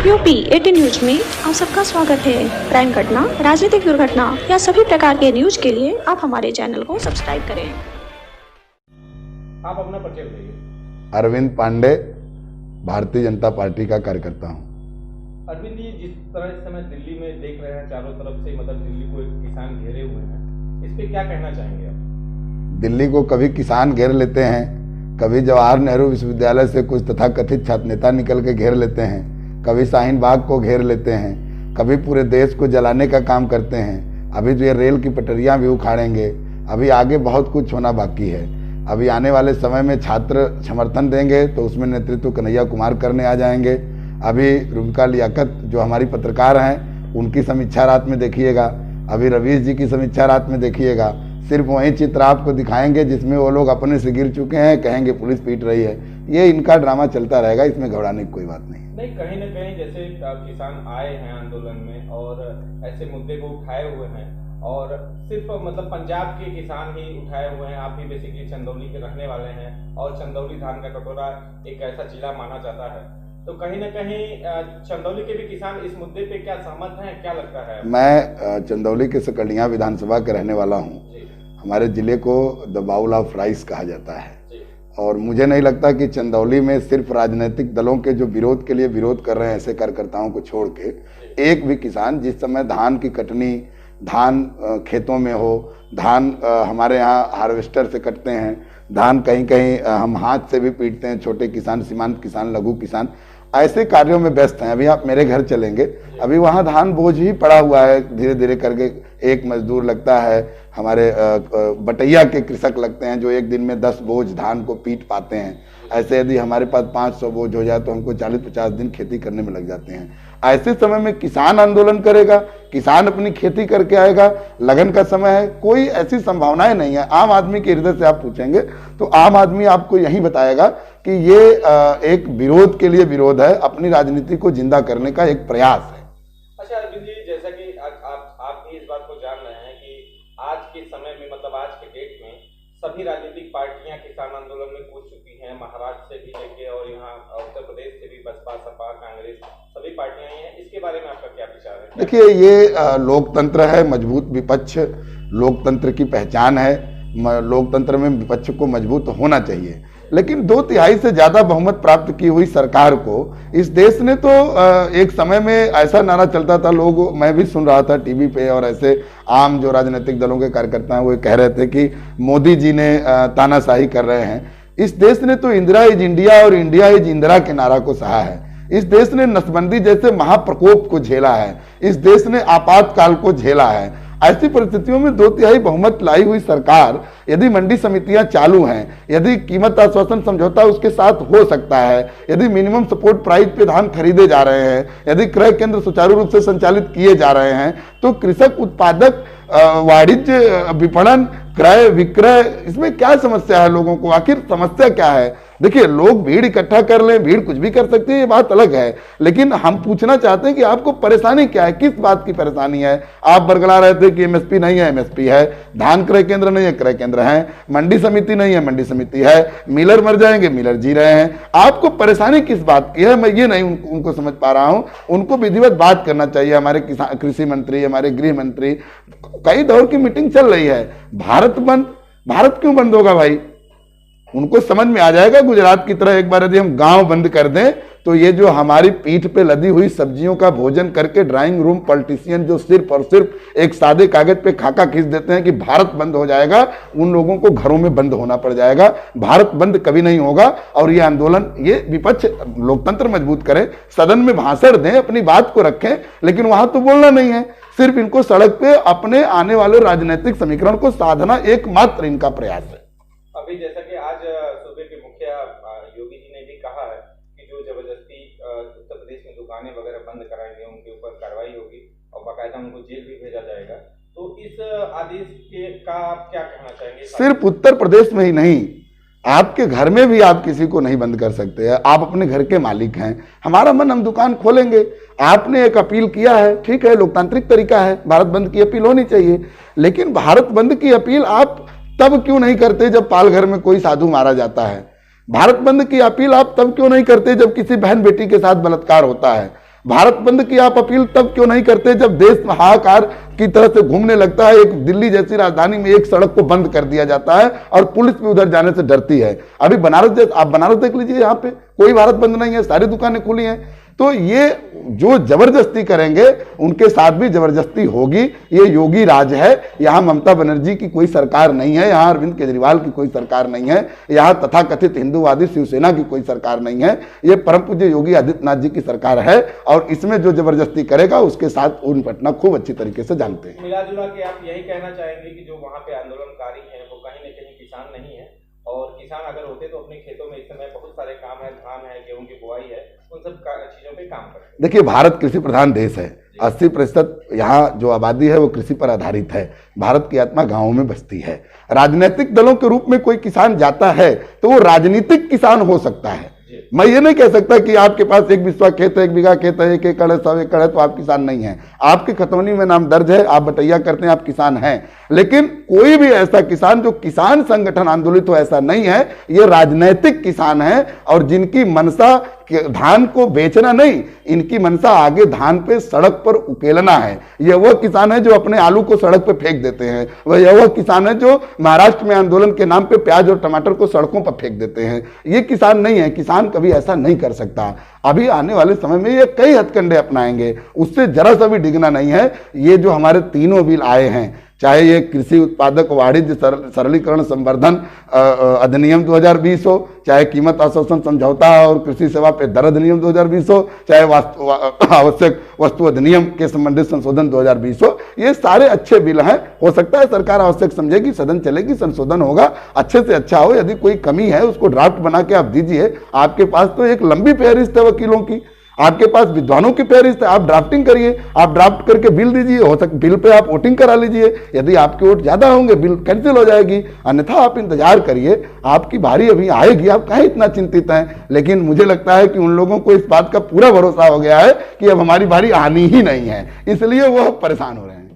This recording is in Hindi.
यूपी 18 न्यूज में आप सबका स्वागत है। क्राइम घटना, राजनीतिक दुर्घटना या सभी प्रकार के न्यूज के लिए आप हमारे चैनल को सब्सक्राइब करें। आप अपना परिचय दीजिए। अरविंद पांडे, भारतीय जनता पार्टी का कार्यकर्ता हूँ। अरविंद जी, जिस तरह इस समय दिल्ली में देख रहे हैं चारों तरफ से, मतलब दिल्ली को किसान घेरे हुए हैं, इस पे क्या कहना चाहेंगे आप? दिल्ली को कभी किसान घेर लेते हैं, कभी जवाहर नेहरू विश्वविद्यालय से कुछ तथाकथित छात्र नेता निकल के घेर लेते हैं, कभी शाहीन बाग को घेर लेते हैं, कभी पूरे देश को जलाने का काम करते हैं। अभी तो ये रेल की पटरियां भी उखाड़ेंगे। अभी आगे बहुत कुछ होना बाकी है। अभी आने वाले समय में छात्र समर्थन देंगे तो उसमें नेतृत्व कन्हैया कुमार करने आ जाएंगे। अभी रुबिका लियाकत जो हमारी पत्रकार हैं, उनकी समीक्षा रात में देखिएगा। अभी रवीश जी की समीक्षा रात में देखिएगा। सिर्फ वही चित्र आपको दिखाएंगे जिसमें वो लोग अपने से गिर चुके हैं, कहेंगे पुलिस पीट रही है। ये इनका ड्रामा चलता रहेगा, इसमें घबराने की कोई बात नहीं। कहीं ना कहीं जैसे किसान आए हैं आंदोलन में और ऐसे मुद्दे को उठाए हुए हैं, और सिर्फ मतलब पंजाब के किसान ही उठाए हुए हैं। आप भी बेसिकली चंदौली के रहने वाले हैं और चंदौली धान का कटोरा एक ऐसा जिला माना जाता है, तो कहीं ना कहीं चंदौली के भी किसान इस मुद्दे पे क्या सहमत हैं? क्या लगता है? मैं चंदौली के सकलियां विधानसभा के रहने वाला हूँ। हमारे जिले को द बाउल ऑफ राइस कहा जाता है, और मुझे नहीं लगता कि चंदौली में सिर्फ राजनीतिक दलों के जो विरोध के लिए विरोध कर रहे हैं ऐसे कार्यकर्ताओं को छोड़ के एक भी किसान, जिस समय धान की कटनी, धान खेतों में हो, धान हमारे यहाँ हार्वेस्टर से कटते हैं, धान कहीं कहीं हम हाथ से भी पीटते हैं, छोटे किसान, सीमांत किसान, लघु किसान ऐसे कार्यों में व्यस्त हैं। अभी आप मेरे घर चलेंगे, अभी वहाँ धान बोझ ही पड़ा हुआ है। धीरे धीरे करके एक मजदूर लगता है, हमारे बटैया के कृषक लगते हैं जो एक दिन में 10 बोझ धान को पीट पाते हैं। ऐसे यदि हमारे पास 500 बोझ हो जाए तो हमको 40-50 दिन खेती करने में लग जाते हैं। ऐसे समय में किसान आंदोलन करेगा, किसान अपनी खेती करके आएगा, लगन का समय है, कोई ऐसी संभावनाएं नहीं है। आम आदमी के हृदय से आप पूछेंगे तो आम आदमी आपको यही बताएगा कि ये एक विरोध के लिए विरोध है, अपनी राजनीति को जिंदा करने का एक प्रयास है। अच्छा अरविंद जी, जैसा कि आप भी इस बात को जान रहे हैं कि आज के समय में, मतलब आज के डेट में सभी राजनीतिक पार्टियां किसान आंदोलन में कूद चुकी हैं। महाराष्ट्र से भी लेके और यहाँ उत्तर प्रदेश से भी बसपा, सपा, कांग्रेस सभी पार्टियां ही हैं। इसके बारे में आपका क्या विचार है? देखिए, ये लोकतंत्र है, मजबूत विपक्ष लोकतंत्र की पहचान है। लोकतंत्र में विपक्ष को मजबूत होना चाहिए, लेकिन 2/3 से ज्यादा बहुमत प्राप्त की हुई सरकार को इस देश ने तो एक समय में ऐसा नारा चलता था, लोग, मैं भी सुन रहा था टीवी पे, और ऐसे आम जो राजनीतिक दलों के कार्यकर्ता हैं वो कह रहे थे कि मोदी जी ने तानाशाही कर रहे हैं। इस देश ने तो इंदिरा इज इंडिया और इंडिया इज इंदिरा के नारा को सहा है। इस देश ने नसबंदी जैसे महाप्रकोप को झेला है। इस देश ने आपातकाल को झेला है। ऐसी परिस्थितियों में 2/3 बहुमत लाई हुई सरकार, यदि मंडी समितियां चालू हैं, यदि कीमत आश्वासन समझौता उसके साथ हो सकता है, यदि मिनिमम सपोर्ट प्राइस पे धान खरीदे जा रहे हैं, यदि क्रय केंद्र सुचारू रूप से संचालित किए जा रहे हैं, तो कृषक उत्पादक वाणिज्य विपणन क्रय विक्रय, इसमें क्या समस्या है लोगों को? आखिर समस्या क्या है? देखिए, लोग भीड़ इकट्ठा कर लें, भीड़ कुछ भी कर सकती है, ये बात अलग है, लेकिन हम पूछना चाहते हैं कि आपको परेशानी क्या है, किस बात की परेशानी है? आप बरगला रहे थे कि एमएसपी नहीं है, एमएसपी है, धान क्रय केंद्र नहीं है, क्रय केंद्र है, मंडी समिति नहीं है, मंडी समिति है, मिलर मर जाएंगे, मिलर जी रहे हैं। आपको परेशानी किस बात की है? मैं ये नहीं उनको समझ पा रहा हूं। उनको विधिवत बात करना चाहिए। हमारे कृषि मंत्री, हमारे गृह मंत्री, कई दौर की मीटिंग चल रही है। भारत बंद, भारत क्यों बंद होगा भाई? उनको समझ में आ जाएगा। गुजरात की तरह एक बार यदि हम गांव बंद कर दें तो ये जो हमारी पीठ पे लदी हुई सब्जियों का भोजन करके ड्राइंग रूम पॉलिटिशियन जो सिर्फ और सिर्फ एक सादे कागज पे खाका खींच देते हैं कि भारत बंद हो जाएगा, उन लोगों को घरों में बंद होना पड़ जाएगा। भारत बंद कभी नहीं होगा। और ये आंदोलन, ये विपक्ष लोकतंत्र मजबूत करे, सदन में भाषण दें, अपनी बात को रखें, लेकिन वहां तो बोलना नहीं है। सिर्फ इनको सड़क पे अपने आने वाले राजनीतिक समीकरण को साधना एकमात्र इनका प्रयास है। अभी जैसा कि आज सूबे के मुखिया योगी जी ने भी कहा है कि जो जबरदस्ती उत्तर प्रदेश में दुकानें वगैरह बंद कराएंगे उनके ऊपर कार्रवाई होगी और बाकायदा उनको जेल भी भेजा जाएगा। तो इस आदेश का आप क्या कहना चाहेंगे? सिर्फ उत्तर प्रदेश में ही नहीं, आपके घर में भी आप किसी को नहीं बंद कर सकते हैं। आप अपने घर के मालिक हैं। हमारा मन, हम दुकान खोलेंगे। आपने एक अपील किया है, ठीक है, लोकतांत्रिक तरीका है, भारत बंद की अपील होनी चाहिए, लेकिन भारत बंद की अपील आप तब क्यों नहीं करते जब पालघर में कोई साधु मारा जाता है? भारत बंद की अपील आप तब क्यों नहीं करते जब किसी बहन बेटी के साथ बलात्कार होता है? भारत बंद की आप अपील तब क्यों नहीं करते जब देश हाहाकार की तरह से घूमने लगता है। एक दिल्ली जैसी राजधानी में एक सड़क को बंद कर दिया जाता है और पुलिस भी उधर जाने से डरती है। अभी आप बनारस देख लीजिए, यहाँ पे कोई भारत बंद नहीं है, सारी दुकानें खुली हैं। तो ये जो जबरदस्ती करेंगे उनके साथ भी जबरदस्ती होगी। ये योगी राज है, यहाँ ममता बनर्जी की कोई सरकार नहीं है, यहाँ अरविंद केजरीवाल की कोई सरकार नहीं है, यहाँ तथाकथित हिंदूवादी शिवसेना की कोई सरकार नहीं है। ये परम पूज्य योगी आदित्यनाथ जी की सरकार है और इसमें जो जबरदस्ती करेगा उसके साथ उन पटना खूब अच्छी तरीके से जानते हैं। मिला जुला के आप यही कहना चाहेंगे कि जो वहाँ पे आंदोलनकारी हैं वो कहीं न कहीं किसान नहीं है, और किसान अगर होते तो अपने खेतों में इस समय बहुत सारे काम है, धान है, गेहूं की बुआई है, उन सब चीजों पे काम करते हैं। देखिए, भारत कृषि प्रधान देश है, 80% यहाँ जो आबादी है वो कृषि पर आधारित है। भारत की आत्मा गांवों में बसती है। राजनीतिक दलों के रूप में कोई किसान जाता है तो वो राजनीतिक किसान हो सकता है। मैं ये नहीं कह सकता कि आपके पास 1 बिस्वा खेत है, 1 बीघा खेत है, 1 एकड़ है, 100 एकड़ है तो आप किसान नहीं हैं। आपके खतौनी में नाम दर्ज है, आप बटैया करते हैं, आप किसान हैं। लेकिन कोई भी ऐसा किसान जो किसान संगठन आंदोलित हो, ऐसा नहीं है। ये राजनैतिक किसान है और जिनकी मनसा धान को बेचना नहीं, इनकी मनसा आगे धान पे सड़क पर उकेलना है। यह वह किसान है जो अपने आलू को सड़क पे फेंक देते हैं। वह किसान है जो महाराष्ट्र में आंदोलन के नाम पे प्याज और टमाटर को सड़कों पर फेंक देते हैं। ये किसान नहीं है। किसान कभी ऐसा नहीं कर सकता। अभी आने वाले समय में ये कई हथकंडे अपनाएंगे, उससे जरा सा भी डिगना नहीं है। ये जो हमारे तीनों बिल आए हैं, चाहे ये कृषि उत्पादक वाणिज्य सरलीकरण संवर्धन अधिनियम 2020 हो, चाहे कीमत आश्वासन समझौता और कृषि सेवा पे दर अधिनियम 2020 हो, चाहे आवश्यक वस्तु अधिनियम के संबंधित संशोधन 2020 हो, ये सारे अच्छे बिल हैं। हो सकता है सरकार आवश्यक समझेगी, सदन चलेगी, संशोधन होगा, अच्छे से अच्छा हो। यदि कोई कमी है उसको ड्राफ्ट बना के आप दीजिए। आपके पास तो एक लंबी फेहरिस्त है वकीलों की, आपके पास विद्वानों की फेहरिस्त है, आप ड्राफ्टिंग करिए, आप ड्राफ्ट करके बिल दीजिए। हो सकता बिल पे आप वोटिंग करा लीजिए। यदि आपके वोट ज्यादा होंगे बिल कैंसिल हो जाएगी, अन्यथा आप इंतजार करिए, आपकी बारी अभी आएगी। आप काहे इतना चिंतित हैं? लेकिन मुझे लगता है कि उन लोगों को इस बात का पूरा भरोसा हो गया है कि अब हमारी बारी आनी ही नहीं है, इसलिए वो परेशान हो रहे हैं।